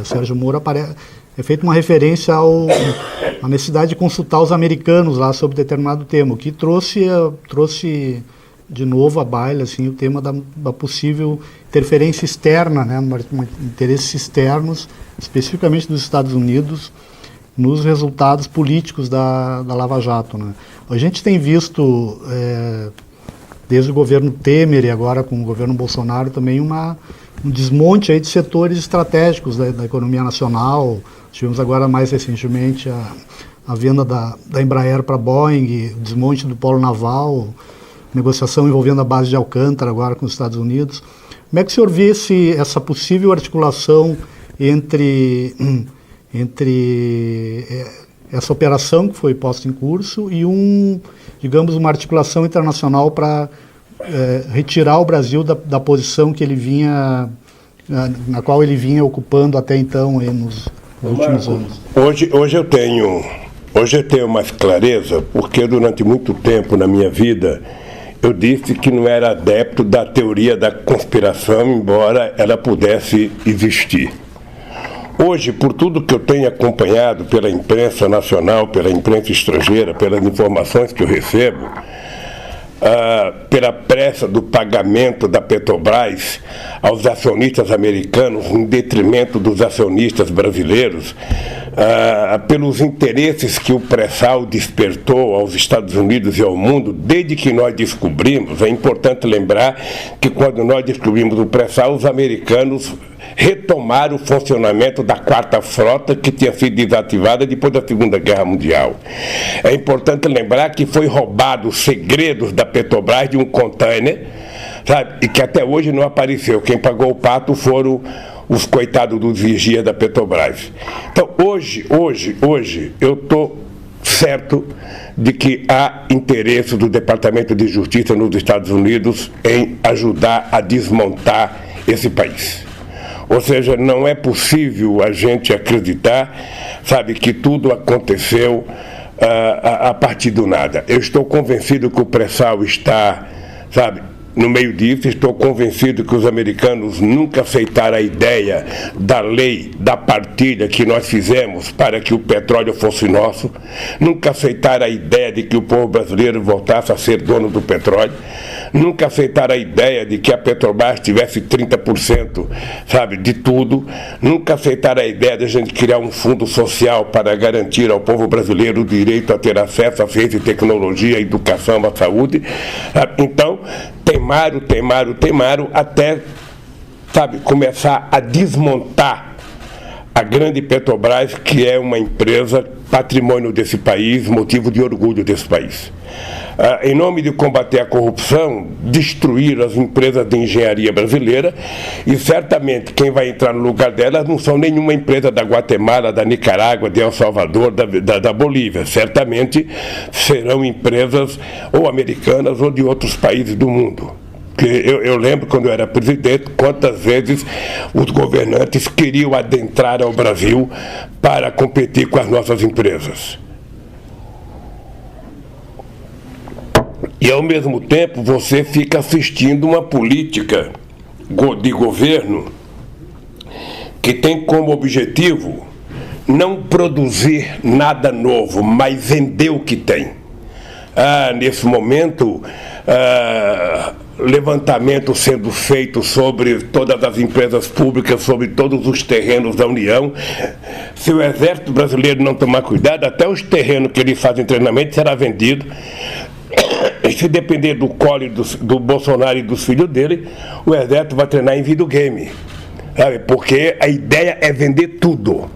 Sérgio Moro é feita uma referência à necessidade de consultar os americanos lá sobre determinado tema, o que trouxe de novo à baila assim, o tema da possível interferência externa, né, interesses externos, especificamente dos Estados Unidos, nos resultados políticos da Lava Jato. Né. A gente tem visto, desde o governo Temer e agora com o governo Bolsonaro, também um desmonte aí de setores estratégicos da economia nacional. Tivemos agora, mais recentemente, a venda da Embraer para a Boeing, o desmonte do polo naval, negociação envolvendo a base de Alcântara agora com os Estados Unidos. Como é que o senhor vê essa possível articulação entre essa operação que foi posta em curso e digamos, uma articulação internacional para retirar o Brasil da posição que ele vinha, na qual ele vinha ocupando até então nos últimos anos? Hoje eu tenho mais clareza, porque durante muito tempo na minha vida eu disse que não era adepto da teoria da conspiração, embora ela pudesse existir. Hoje, por tudo que eu tenho acompanhado pela imprensa nacional, pela imprensa estrangeira, pelas informações que eu recebo, pela pressa do pagamento da Petrobras aos acionistas americanos em detrimento dos acionistas brasileiros, pelos interesses que o pré-sal despertou aos Estados Unidos e ao mundo, desde que nós descobrimos. É importante lembrar que quando nós descobrimos o pré-sal, os americanos retomaram o funcionamento da quarta frota, que tinha sido desativada depois da Segunda Guerra Mundial. É importante lembrar que foi roubado os segredos da Petrobras de um container, sabe, e que até hoje não apareceu. Quem pagou o pato foram os coitados dos vigias da Petrobras. Então, hoje eu estou certo de que há interesse do Departamento de Justiça nos Estados Unidos em ajudar a desmontar esse país. Ou seja, não é possível a gente acreditar, sabe, que tudo aconteceu a partir do nada. Eu estou convencido que o pré-sal está, sabe, no meio disso. Estou convencido que os americanos nunca aceitaram a ideia da lei da partilha que nós fizemos para que o petróleo fosse nosso, nunca aceitaram a ideia de que o povo brasileiro voltasse a ser dono do petróleo, nunca aceitaram a ideia de que a Petrobras tivesse 30%, sabe, de tudo, nunca aceitaram a ideia de a gente criar um fundo social para garantir ao povo brasileiro o direito a ter acesso à ciência e tecnologia, à educação, à saúde. Então, teimaram até, sabe, começar a desmontar a grande Petrobras, que é uma empresa patrimônio desse país, motivo de orgulho desse país. Em nome de combater a corrupção, destruir as empresas de engenharia brasileira, e certamente quem vai entrar no lugar delas não são nenhuma empresa da Guatemala, da Nicarágua, de El Salvador, da Bolívia. Certamente serão empresas ou americanas ou de outros países do mundo. Eu lembro, quando eu era presidente, quantas vezes os governantes queriam adentrar ao Brasil para competir com as nossas empresas. E, ao mesmo tempo, você fica assistindo uma política de governo que tem como objetivo não produzir nada novo, mas vender o que tem. Nesse momento, levantamento sendo feito sobre todas as empresas públicas, sobre todos os terrenos da União. Se o Exército Brasileiro não tomar cuidado, até os terrenos que eles fazem treinamento será vendido. Se depender do Collor, do Bolsonaro e dos filhos dele, o Exército vai treinar em videogame, sabe? Porque a ideia é vender tudo.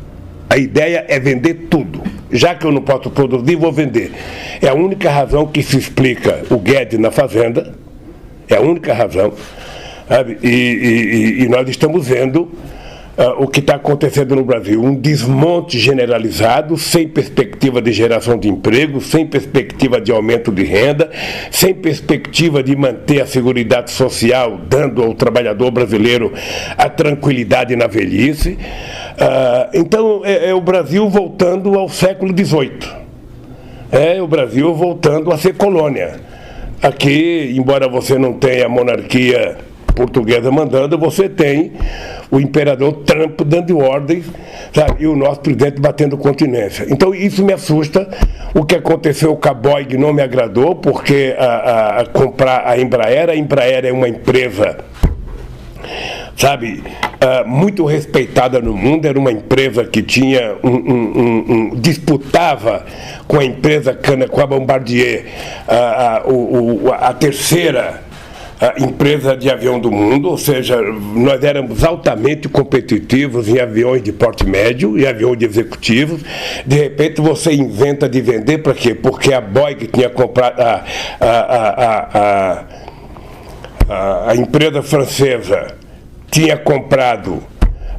A ideia é vender tudo. Já que eu não posso produzir, vou vender. É a única razão que se explica o Guedes na Fazenda. É a única razão, sabe? E nós estamos vendo o que está acontecendo no Brasil, um desmonte generalizado, sem perspectiva de geração de emprego, sem perspectiva de aumento de renda, sem perspectiva de manter a seguridade social, dando ao trabalhador brasileiro a tranquilidade na velhice. Então, é o Brasil voltando ao século XVIII. É o Brasil voltando a ser colônia. Aqui, embora você não tenha monarquia portuguesa mandando, você tem o imperador Trump dando ordens, sabe, e o nosso presidente batendo continência. Então isso me assusta. O que aconteceu com a Boeing não me agradou, porque comprar a Embraer é uma empresa, sabe, muito respeitada no mundo, era uma empresa que tinha disputava com a empresa com a Bombardier a terceira empresa de avião do mundo, ou seja, nós éramos altamente competitivos em aviões de porte médio e aviões de executivos. De repente você inventa de vender para quê? Porque a Boeing tinha comprado a empresa francesa tinha comprado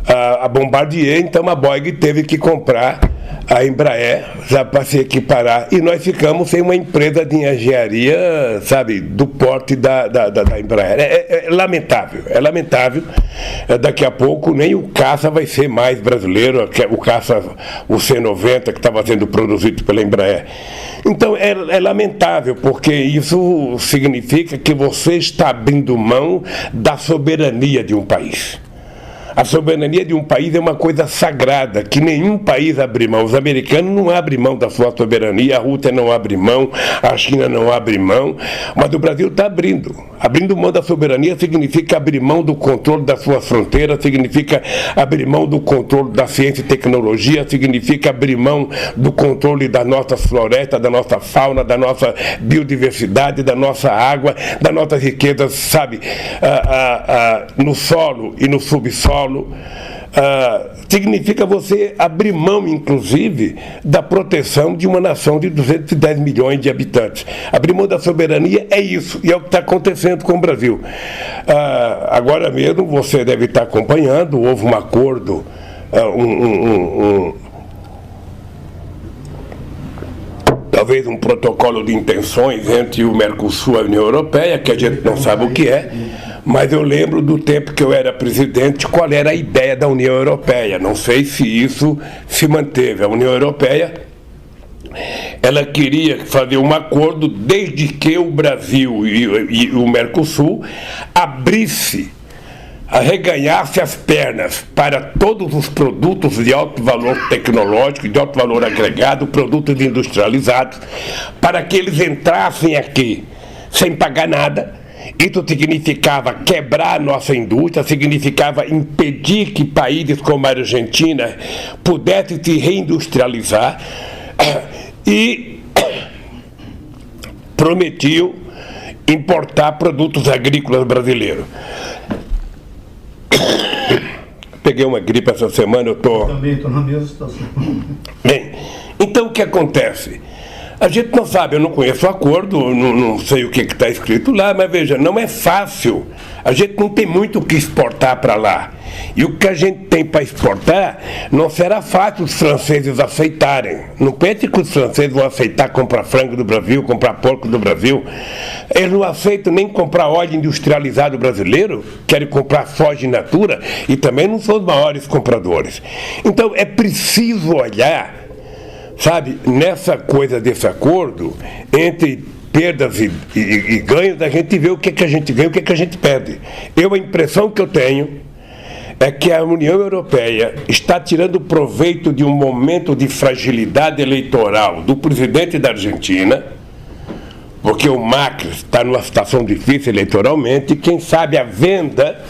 a Bombardier, então a Boeing teve que comprar a Embraer já para se equiparar, e nós ficamos sem uma empresa de engenharia, sabe, do porte da Embraer. É lamentável, é lamentável. Daqui a pouco nem o caça vai ser mais brasileiro, o caça, o C-90, que estava sendo produzido pela Embraer. Então é lamentável, porque isso significa que você está abrindo mão da soberania de um país. A soberania de um país é uma coisa sagrada, que nenhum país abre mão. Os americanos não abrem mão da sua soberania, a Rússia não abre mão, a China não abre mão, mas o Brasil está abrindo. Abrindo mão da soberania significa abrir mão do controle das suas fronteiras, significa abrir mão do controle da ciência e tecnologia, significa abrir mão do controle das nossas florestas, da nossa fauna, da nossa biodiversidade, da nossa água, das nossas riquezas, sabe, no solo e no subsolo. Significa você abrir mão, inclusive, da proteção de uma nação de 210 milhões de habitantes. Abrir mão da soberania é isso, e é o que está acontecendo com o Brasil. Agora mesmo, você deve estar acompanhando, houve um acordo, talvez um protocolo de intenções entre o Mercosul e a União Europeia, que a gente não sabe o que é, mas eu lembro do tempo que eu era presidente, qual era a ideia da União Europeia. Não sei se isso se manteve. A União Europeia, ela queria fazer um acordo desde que o Brasil e o Mercosul arreganhasse as pernas para todos os produtos de alto valor tecnológico, de alto valor agregado, produtos industrializados, para que eles entrassem aqui sem pagar nada. Isso significava quebrar a nossa indústria, significava impedir que países como a Argentina pudessem se reindustrializar, e prometiam importar produtos agrícolas brasileiros. Peguei uma gripe essa semana, eu também estou na mesma situação. Bem, então o que acontece? A gente não sabe, eu não conheço o acordo, não sei o que está escrito lá, mas veja, não é fácil. A gente não tem muito o que exportar para lá. E o que a gente tem para exportar não será fácil os franceses aceitarem. Não pense que os franceses vão aceitar comprar frango do Brasil, comprar porco do Brasil. Eles não aceitam nem comprar óleo industrializado brasileiro, querem comprar soja in natura, e também não são os maiores compradores. Então é preciso olhar, sabe, nessa coisa desse acordo, entre perdas e ganhos, a gente vê o que a gente ganha e o que a gente perde. A impressão que eu tenho é que a União Europeia está tirando proveito de um momento de fragilidade eleitoral do presidente da Argentina, porque o Macri está numa situação difícil eleitoralmente, e quem sabe a venda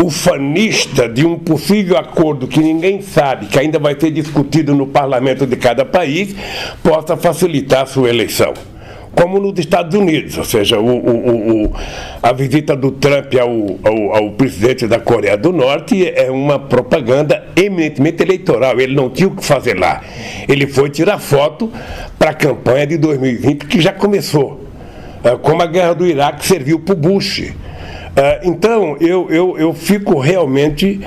ufanista de um possível acordo que ninguém sabe, que ainda vai ser discutido no parlamento de cada país, possa facilitar a sua eleição. Como nos Estados Unidos, ou seja, a visita do Trump ao presidente da Coreia do Norte é uma propaganda eminentemente eleitoral. Ele não tinha o que fazer lá. Ele foi tirar foto para a campanha de 2020, que já começou. Como a guerra do Iraque serviu para o Bush. Então, eu fico realmente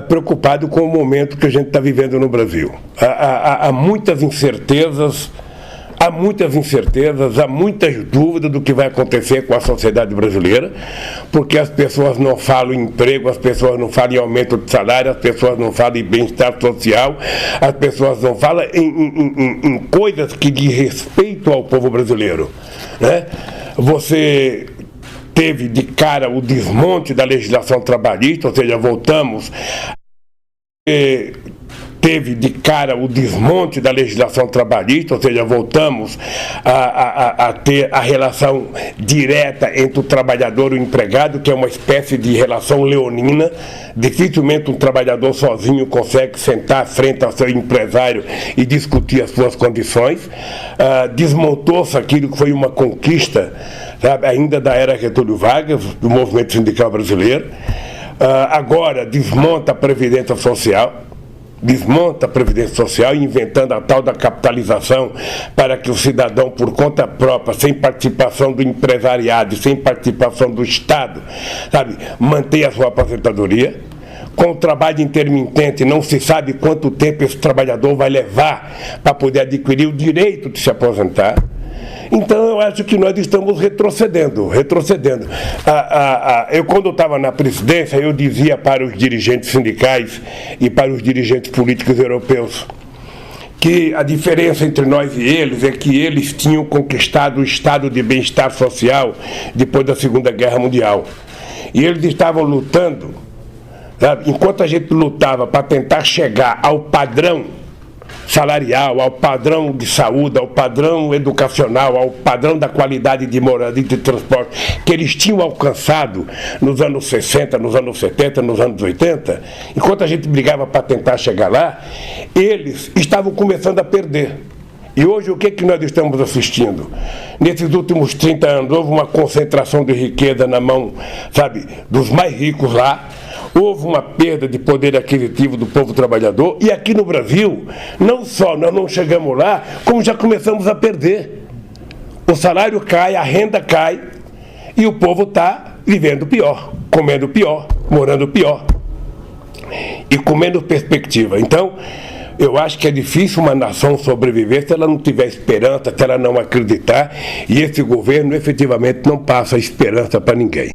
preocupado com o momento que a gente está vivendo no Brasil. Há muitas incertezas, há muitas dúvidas do que vai acontecer com a sociedade brasileira, porque as pessoas não falam em emprego, as pessoas não falam em aumento de salário, as pessoas não falam em bem-estar social, as pessoas não falam em coisas que diz respeito ao povo brasileiro, né? Você teve de cara o desmonte da legislação trabalhista, ou seja, voltamos teve de cara o desmonte da legislação trabalhista, ou seja, voltamos a ter a relação direta entre o trabalhador e o empregado, que é uma espécie de relação leonina. Dificilmente um trabalhador sozinho consegue sentar frente ao seu empresário e discutir as suas condições. Desmontou-se aquilo que foi uma conquista, sabe, ainda da era Getúlio Vargas, do movimento sindical brasileiro. Agora desmonta a Previdência Social, inventando a tal da capitalização para que o cidadão, por conta própria, sem participação do empresariado, sem participação do Estado, sabe, mantenha a sua aposentadoria. Com o trabalho intermitente, não se sabe quanto tempo esse trabalhador vai levar para poder adquirir o direito de se aposentar. Então, eu acho que nós estamos retrocedendo. Eu, quando estava na presidência, eu dizia para os dirigentes sindicais e para os dirigentes políticos europeus que a diferença entre nós e eles é que eles tinham conquistado o estado de bem-estar social depois da Segunda Guerra Mundial. E eles estavam lutando, sabe? Enquanto a gente lutava para tentar chegar ao padrão salarial, ao padrão de saúde, ao padrão educacional, ao padrão da qualidade de moradia e de transporte que eles tinham alcançado nos anos 60, nos anos 70, nos anos 80, enquanto a gente brigava para tentar chegar lá, eles estavam começando a perder. E hoje o que nós estamos assistindo? Nesses últimos 30 anos houve uma concentração de riqueza na mão, sabe, dos mais ricos lá. Houve uma perda de poder aquisitivo do povo trabalhador, e aqui no Brasil, não só nós não chegamos lá, como já começamos a perder. O salário cai, a renda cai, e o povo está vivendo pior, comendo pior, morando pior, e com menos perspectiva. Então, eu acho que é difícil uma nação sobreviver se ela não tiver esperança, se ela não acreditar, e esse governo efetivamente não passa esperança para ninguém.